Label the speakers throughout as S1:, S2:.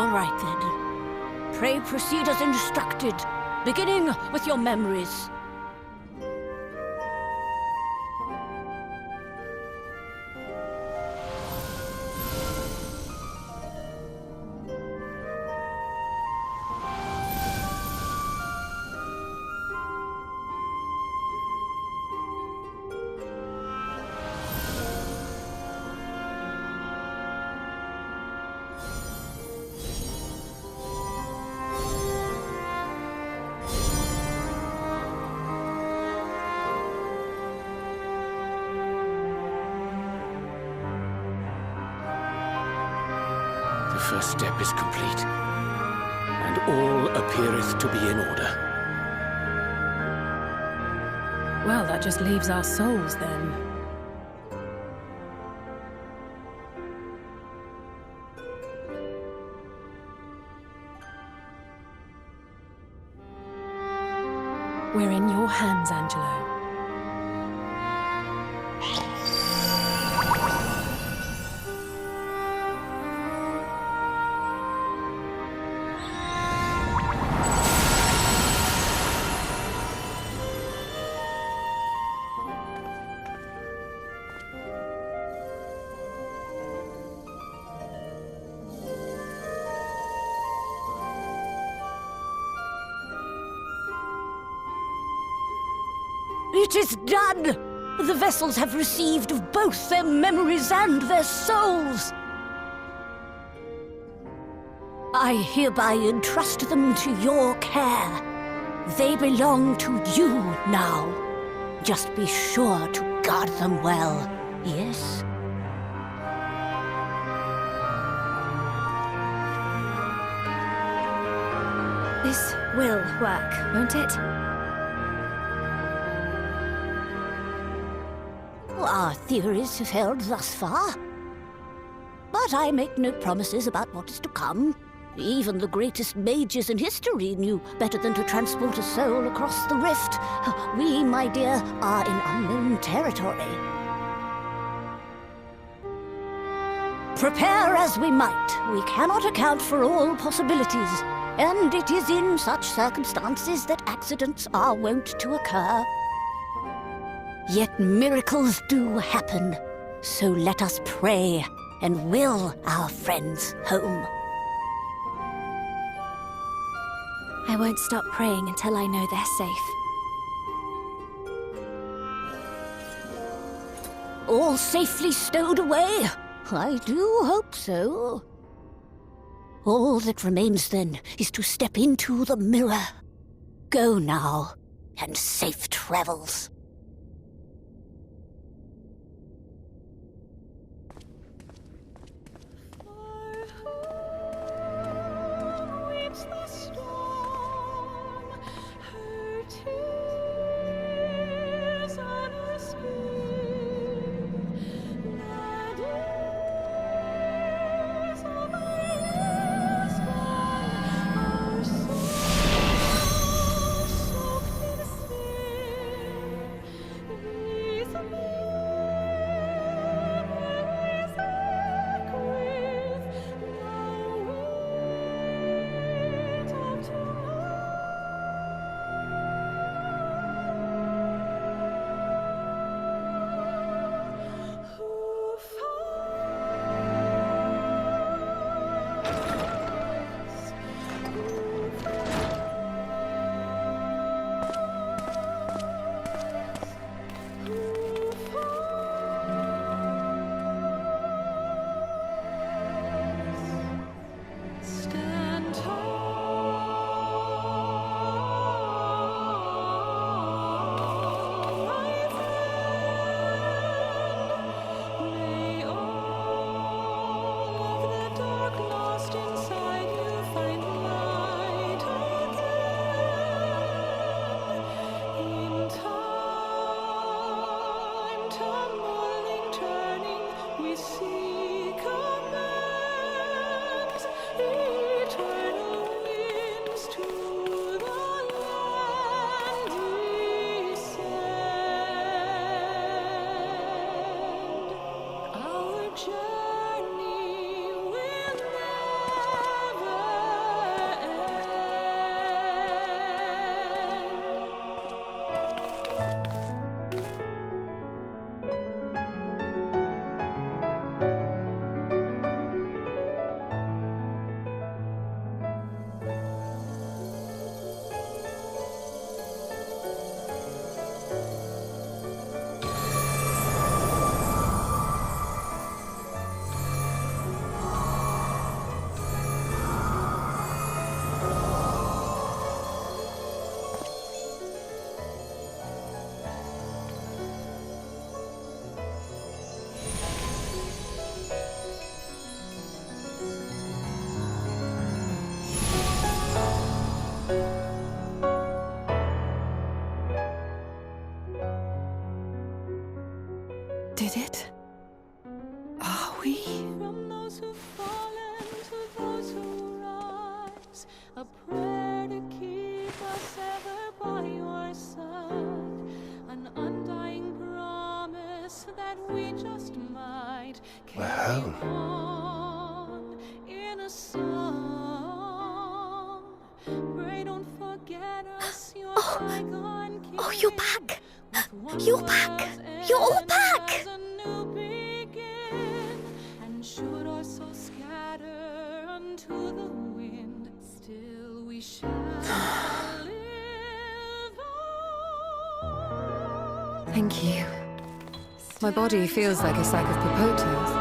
S1: All right, then. Pray proceed as instructed, beginning with your memories.
S2: The first step is complete, and all appeareth to be in order.
S3: Well, that just leaves our souls, then. We're in your hands, Angelo.
S1: It is done! The vessels have received of both their memories and their souls. I hereby entrust them to your care. They belong to you now. Just be sure to guard them well, yes?
S4: This will work, won't it?
S1: Our theories have held thus far. But I make no promises about what is to come. Even the greatest mages in history knew better than to transport a soul across the rift. We, my dear, are in unknown territory. Prepare as we might, we cannot account for all possibilities. And it is in such circumstances that accidents are wont to occur. Yet miracles do happen, so let us pray and will our friends home.
S4: I won't stop praying until I know they're safe.
S1: All safely stowed away? I do hope so. All that remains then is to step into the mirror. Go now, and safe travels.
S3: did it? Are we?
S5: From those who've fallen to those who rise, a prayer to keep us ever by your side, an undying promise that we just might
S2: We're
S5: carry
S2: home.
S5: on in a song. Pray don't forget us, your bygone king.
S4: Oh, you're back!
S5: With one
S4: You're back!
S5: world's
S4: You're all
S5: end
S4: back!
S5: as a new begin. And should our souls scatter unto the wind, still we shall live on.
S3: Thank you. My body feels like a sack of potatoes,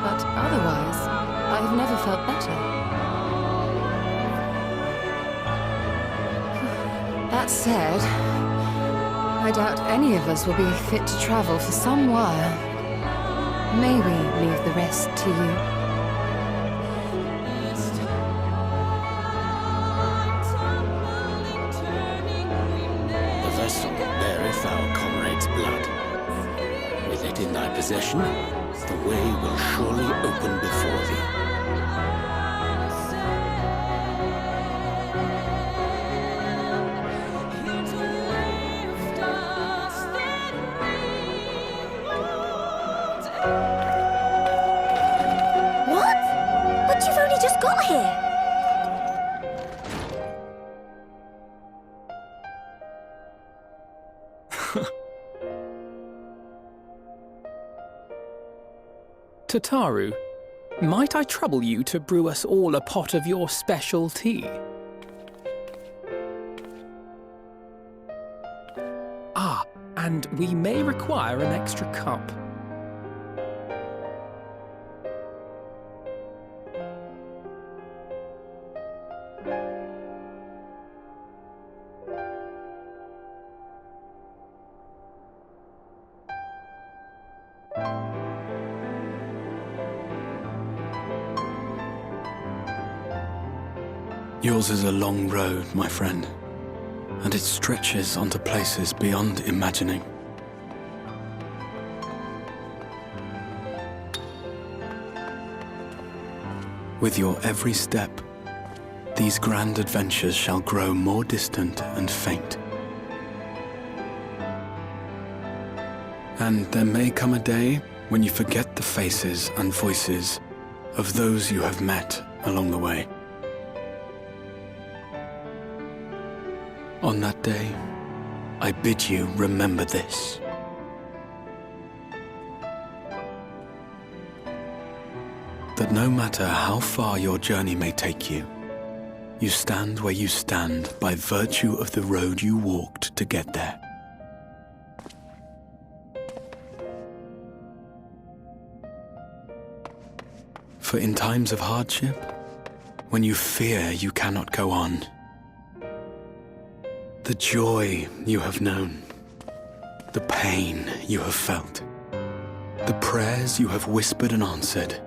S3: but otherwise, I have never felt better. That said, I doubt any of us will be fit to travel for some while. May we leave the rest to you?
S5: This time, tumbling, turning, we
S2: The vessel beareth our comrade's blood. With it in thy possession, the way will surely open before thee.
S5: here to lift us, then we won't.
S4: What? But you've only just got here!
S6: Tataru, might I trouble you to brew us all a pot of your special tea? Ah, and we may require an extra cup.
S7: Yours is a long road, my friend, and it stretches onto places beyond imagining. With your every step, these grand adventures shall grow more distant and faint. And there may come a day when you forget the faces and voices of those you have met along the way. On that day, I bid you remember this. That no matter how far your journey may take you, you stand where you stand by virtue of the road you walked to get there. For in times of hardship, when you fear you cannot go on, the joy you have known, the pain you have felt, the prayers you have whispered and answered,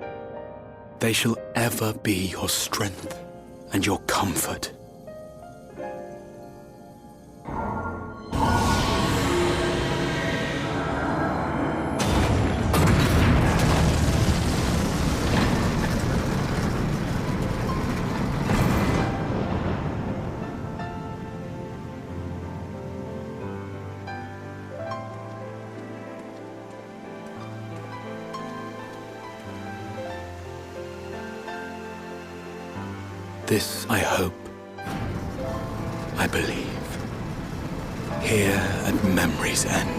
S7: they shall ever be your strength and your comfort. This I hope, I believe, here at memory's end.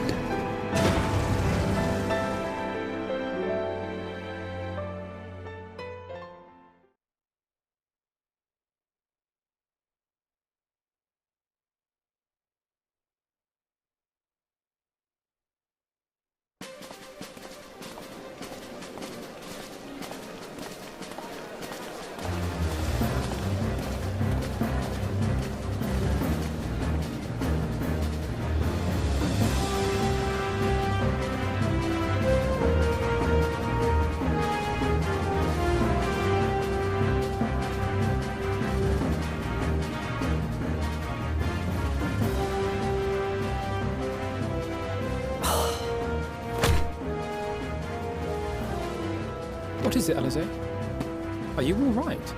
S6: What is it, Alize? Are you all right?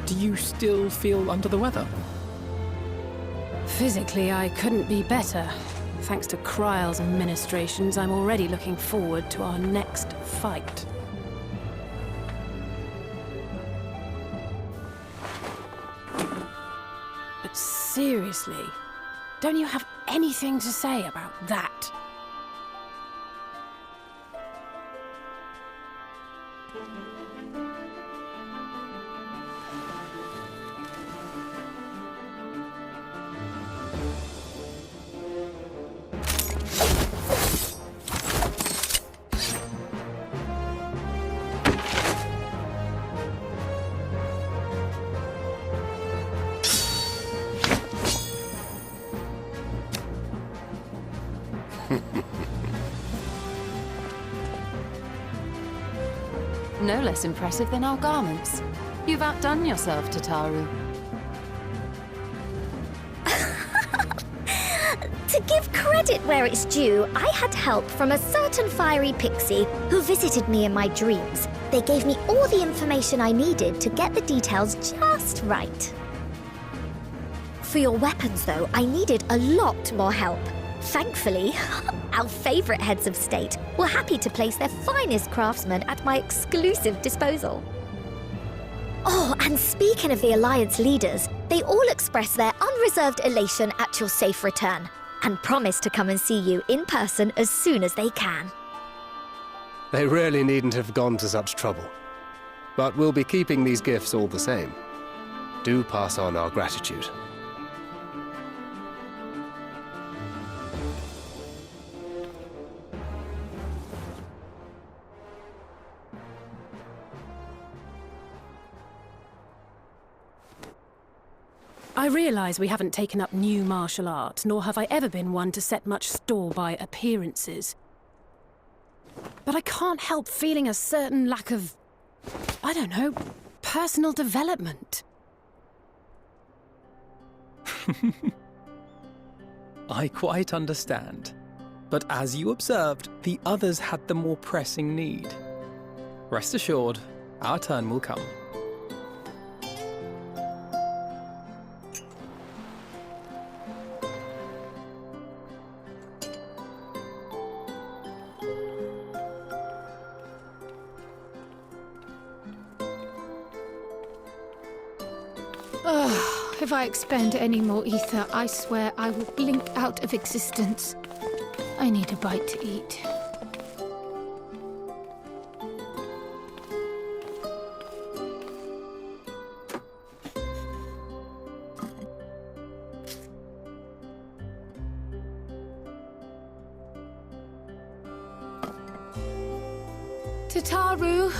S6: Do you still feel under the weather?
S8: Physically, I couldn't be better. Thanks to Kryle's administrations, I'm already looking forward to our next fight. But seriously, don't you have anything to say about that?
S3: No less impressive than our garments. You've outdone yourself, Tataru.
S9: To give credit where it's due, I had help from a certain fiery pixie who visited me in my dreams. They gave me all the information I needed to get the details just right. For your weapons, though, I needed a lot more help. Thankfully, our favorite heads of state were happy to place their finest craftsmen at my exclusive disposal. Oh, and speaking of the Alliance leaders, they all expressed their unreserved elation at your safe return and promise to come and see you in person as soon as they can.
S10: They really needn't have gone to such trouble. But we'll be keeping these gifts all the same. Do pass on our gratitude.
S8: I realise we haven't taken up new martial arts, nor have I ever been one to set much store by appearances. But I can't help feeling a certain lack of, I don't know, personal development.
S6: I quite understand. But as you observed, the others had the more pressing need. Rest assured, our turn will come.
S1: If I expend any more ether, I swear I will blink out of existence. I need a bite to eat. Tataru,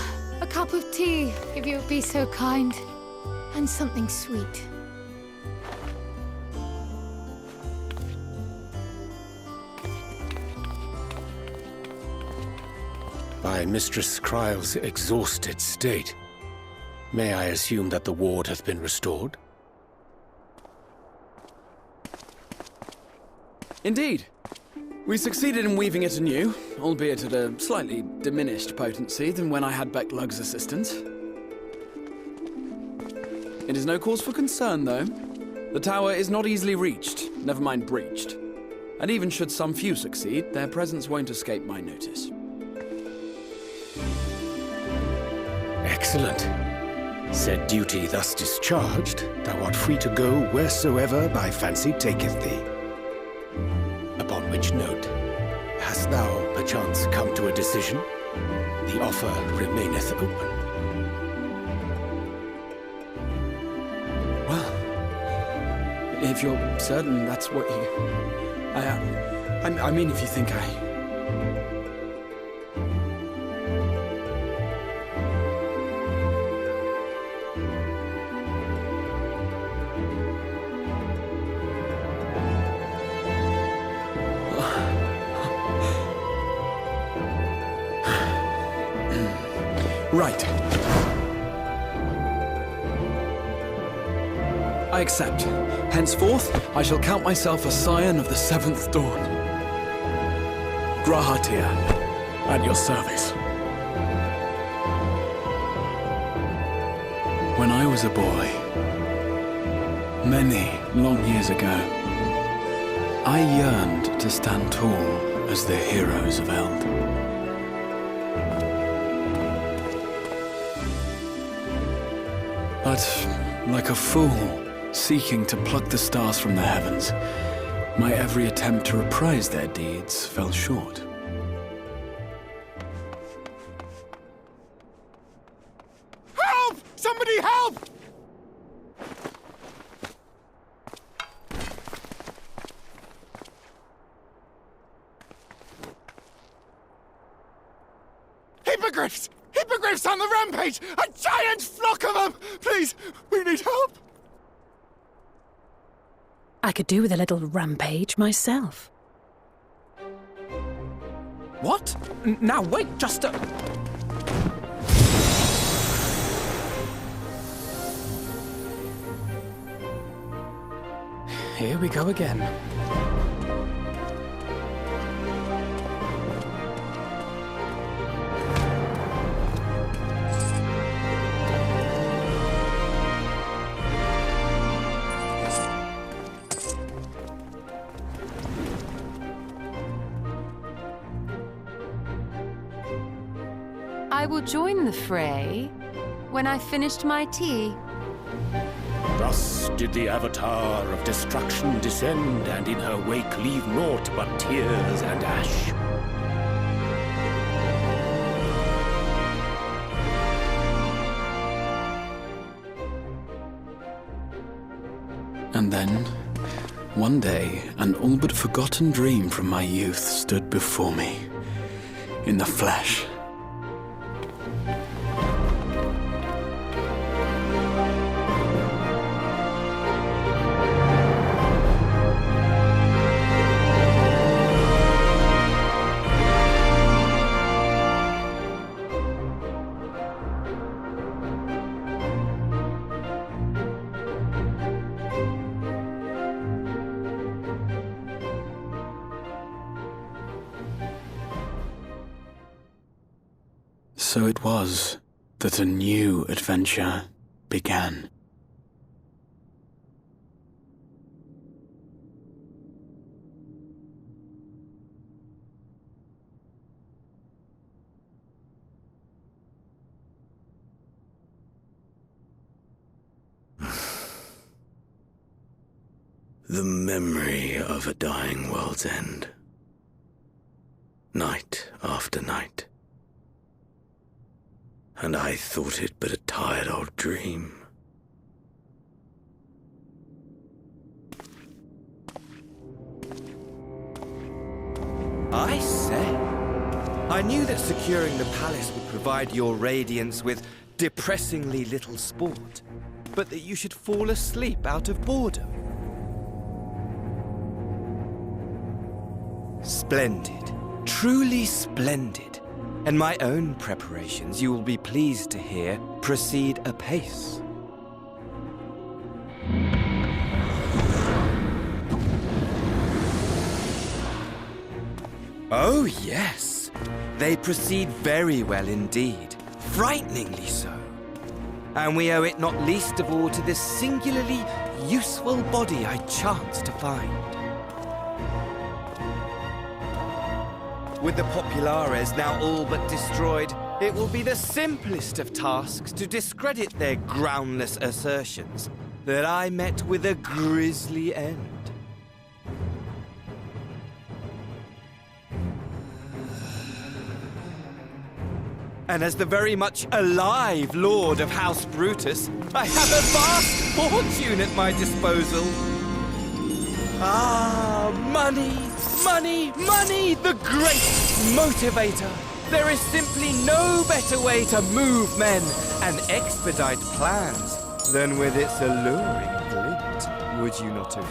S1: a cup of tea, if you would be so kind. And something sweet.
S2: By Mistress Kryle's exhausted state, may I assume that the ward hath been restored?
S7: Indeed. We succeeded in weaving it anew, albeit at a slightly diminished potency than when I had BELAUG's assistance. It is no cause for concern, though. The tower is not easily reached, never mind breached. And even should some few succeed, their presence won't escape my notice.
S2: Excellent. Said duty thus discharged, thou art free to go wheresoever thy fancy taketh thee. Upon which note, hast thou perchance come to a decision? The offer remaineth open.
S7: Well, if you're certain that's what you... I mean, if you think Right. I accept. Henceforth, I shall count myself a scion of the seventh dawn. Grahatir, at your service. When I was a boy, many long years ago, I yearned to stand tall as the heroes of Eld. But, like a fool seeking to pluck the stars from the heavens, my every attempt to reprise their deeds fell short.
S2: Help! Somebody help! Hippogriffs! Hippogriffs on the rampage! A giant flock of them! Please, we need help!
S8: I could do with a little rampage myself.
S6: What? Now wait, just a... Here we go again.
S3: I will join the fray when I've finished my tea.
S2: Thus did the Avatar of Destruction descend, and in her wake leave naught but tears and ash.
S7: And then, one day, an all but forgotten dream from my youth stood before me, in the flesh. So it was that a new adventure began.
S2: The memory of a dying world's end. Night after night. And I thought it but a tired old dream.
S11: I say, I knew that securing the palace would provide your radiance with depressingly little sport, but that you should fall asleep out of boredom. Splendid, truly splendid. And my own preparations, you will be pleased to hear, proceed apace. Oh, yes. They proceed very well indeed. Frighteningly so. And we owe it not least of all to this singularly useful body I chanced to find. With the populares now all but destroyed, it will be the simplest of tasks to discredit their groundless assertions that I met with a grisly end. And as the very much alive Lord of House Brutus, I have a vast fortune at my disposal. Ah, money! Money, money, the great motivator. There is simply no better way to move men and expedite plans than with its alluring glint. Would you not agree?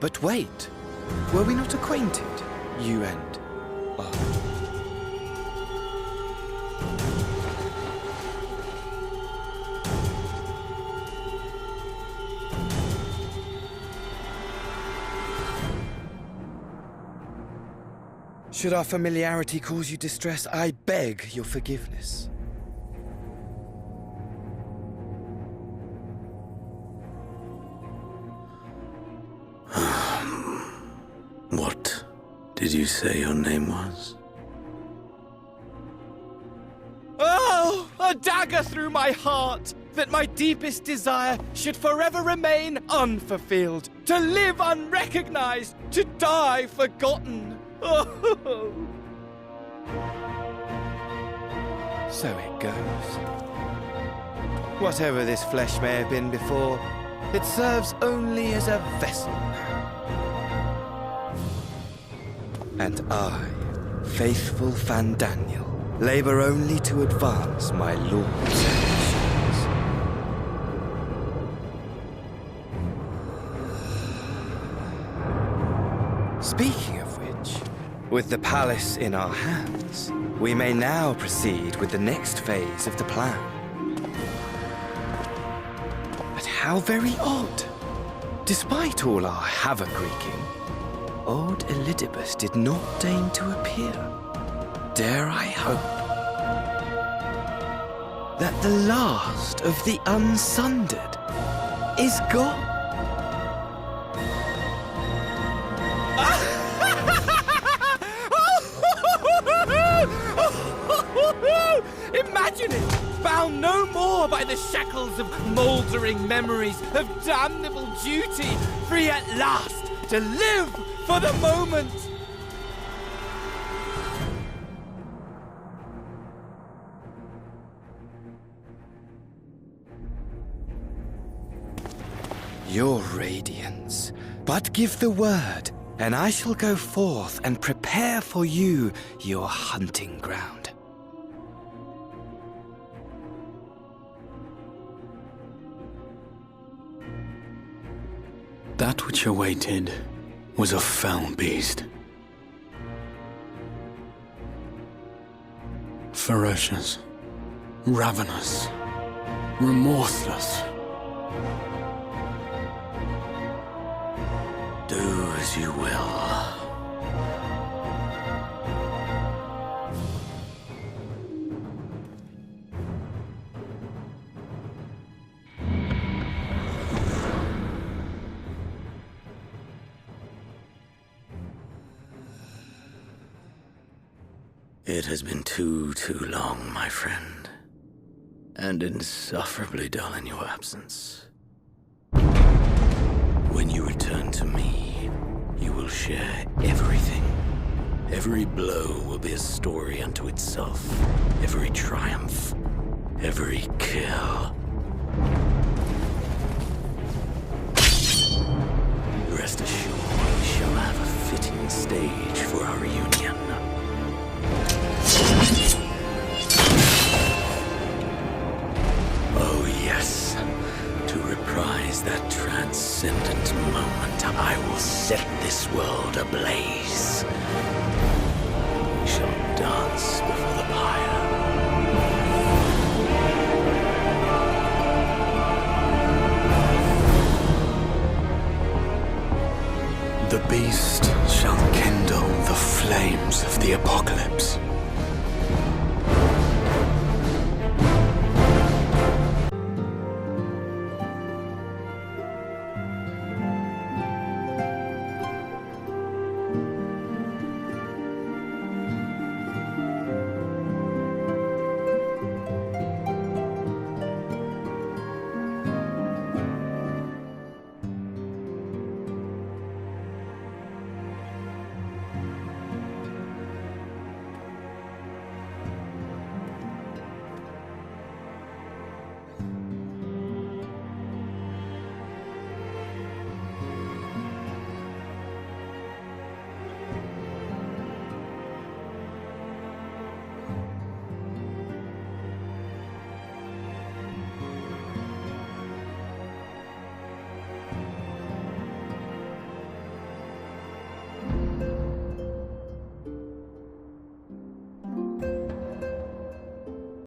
S11: But wait, were we not acquainted, you and I? Should our familiarity cause you distress, I beg your forgiveness.
S7: What did you say your name was?
S11: Oh, a dagger through my heart! That my deepest desire should forever remain unfulfilled, to live unrecognized, to die forgotten. Oh. So it goes. Whatever this flesh may have been before, it serves only as a vessel now. And I, faithful Fandaniel, labor only to advance my lord's ambitions. Speaking of which, with the palace in our hands, we may now proceed with the next phase of the plan. But how very odd! Despite all our havoc-wreaking, old Elidibus did not deign to appear. Dare I hope that the last of the unsundered is gone? Imagine it! Bound no more by the shackles of mouldering memories of damnable duty, free at last to live for the moment! Your radiance, but give the word, and I shall go forth and prepare for you your hunting ground.
S7: That which awaited was a foul beast. Ferocious, ravenous, remorseless. Do as you will. It has been too long, my friend, and insufferably dull in your absence. When you return to me, you will share everything. Every blow will be a story unto itself. Every triumph, every kill. Rest assured, we shall have a fitting stage for our reunion. Oh yes, to reprise that transcendent moment, I will set this world ablaze. We shall dance before the pyre. The beast shall kindle the flames of the apocalypse.